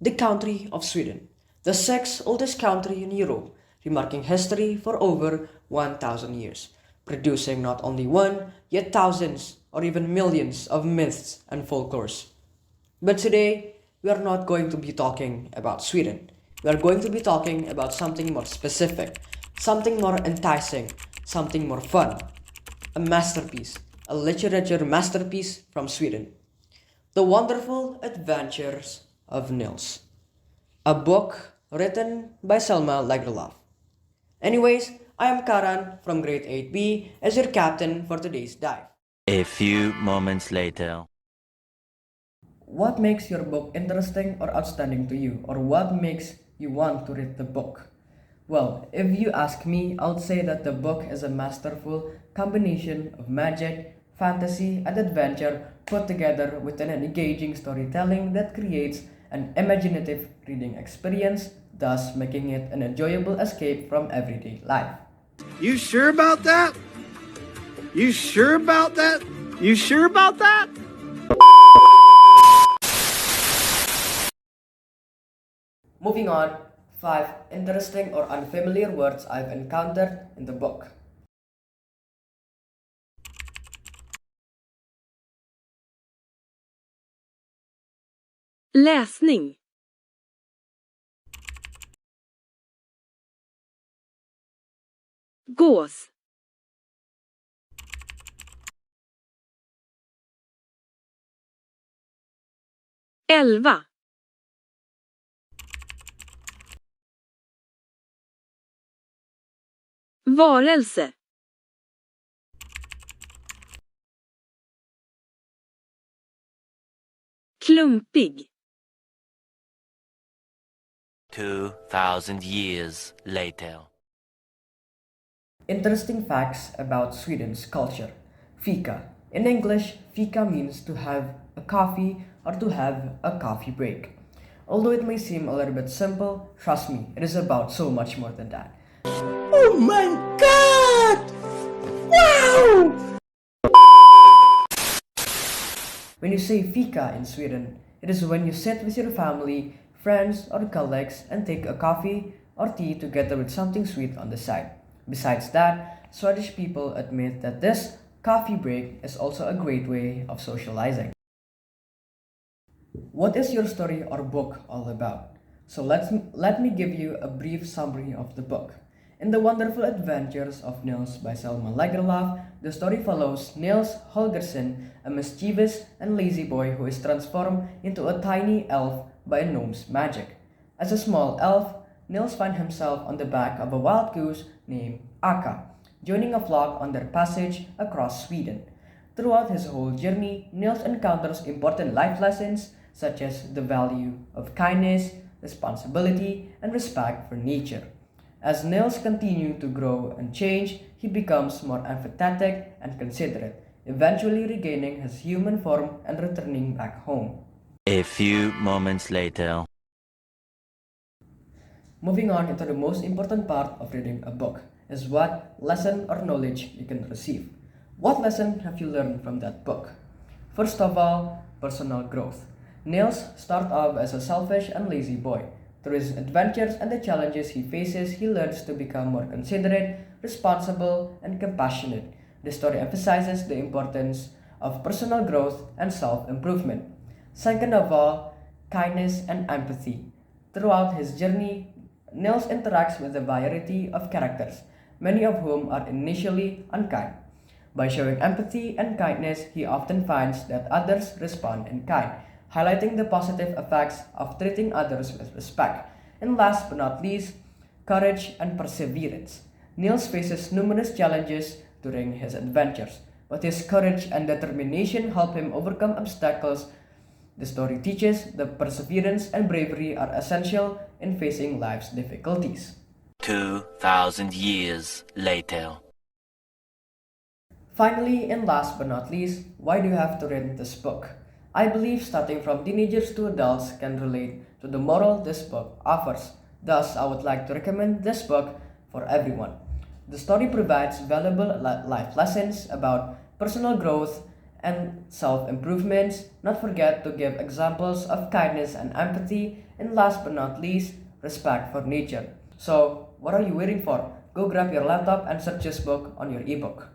the country of Sweden, the sixth oldest country in Europe, remarking history for over 1,000 years, producing not only one, yet thousands or even millions of myths and folklores. But today, we are not going to be talking about Sweden. We are going to be talking about something more specific, something more enticing, something more fun. A masterpiece, a literature masterpiece from Sweden. The Wonderful Adventures of Nils. A book written by Selma Lagerlöf. Anyways, I am Karan from grade 8B as your captain for today's dive. A few moments later. What makes your book interesting or outstanding to you, or what makes you want to read the book? Well, if you ask me, I'll say that the book is a masterful combination of magic, fantasy, and adventure put together within an engaging storytelling that creates an imaginative reading experience, thus making it an enjoyable escape from everyday life. You sure about that? You sure about that? You sure about that? Moving on, 5 interesting or unfamiliar words I've encountered in the book. Läsning. Gås. Elva. Varelse. Klumpig. 2,000 years later. Interesting facts about Sweden's culture. Fika. In English, fika means to have a coffee or to have a coffee break. Although it may seem a little bit simple, trust me, it is about so much more than that. Oh my God! Wow! When you say fika in Sweden, it is when you sit with your family, friends, or colleagues and take a coffee or tea together with something sweet on the side. Besides that, Swedish people admit that this coffee break is also a great way of socializing. What is your story or book all about? So let me give you a brief summary of the book. In The Wonderful Adventures of Nils by Selma Lagerlöf, the story follows Nils Holgersson, a mischievous and lazy boy who is transformed into a tiny elf by a gnome's magic. As a small elf, Nils finds himself on the back of a wild goose named Akka, joining a flock on their passage across Sweden. Throughout his whole journey, Nils encounters important life lessons such as the value of kindness, responsibility, and respect for nature. As Nils continues to grow and change, he becomes more empathetic and considerate, eventually regaining his human form and returning back home. A few moments later. Moving on into the most important part of reading a book is what lesson or knowledge you can receive. What lesson have you learned from that book? First of all, personal growth. Nils starts off as a selfish and lazy boy. Through his adventures and the challenges he faces, he learns to become more considerate, responsible, and compassionate. The story emphasizes the importance of personal growth and self-improvement. Second of all, kindness and empathy. Throughout his journey, Nils interacts with a variety of characters, many of whom are initially unkind. By showing empathy and kindness, he often finds that others respond in kind, highlighting the positive effects of treating others with respect. And last but not least, courage and perseverance. Nils faces numerous challenges during his adventures, but his courage and determination help him overcome obstacles. The story teaches that perseverance and bravery are essential in facing life's difficulties. 2,000 years later. Finally, and last but not least, why do you have to read this book? I believe starting from teenagers to adults can relate to the moral this book offers. Thus, I would like to recommend this book for everyone. The story provides valuable life lessons about personal growth and self-improvements. Not forget to give examples of kindness and empathy And last but not least, respect for nature. So, what are you waiting for? Go grab your laptop and search this book on your ebook.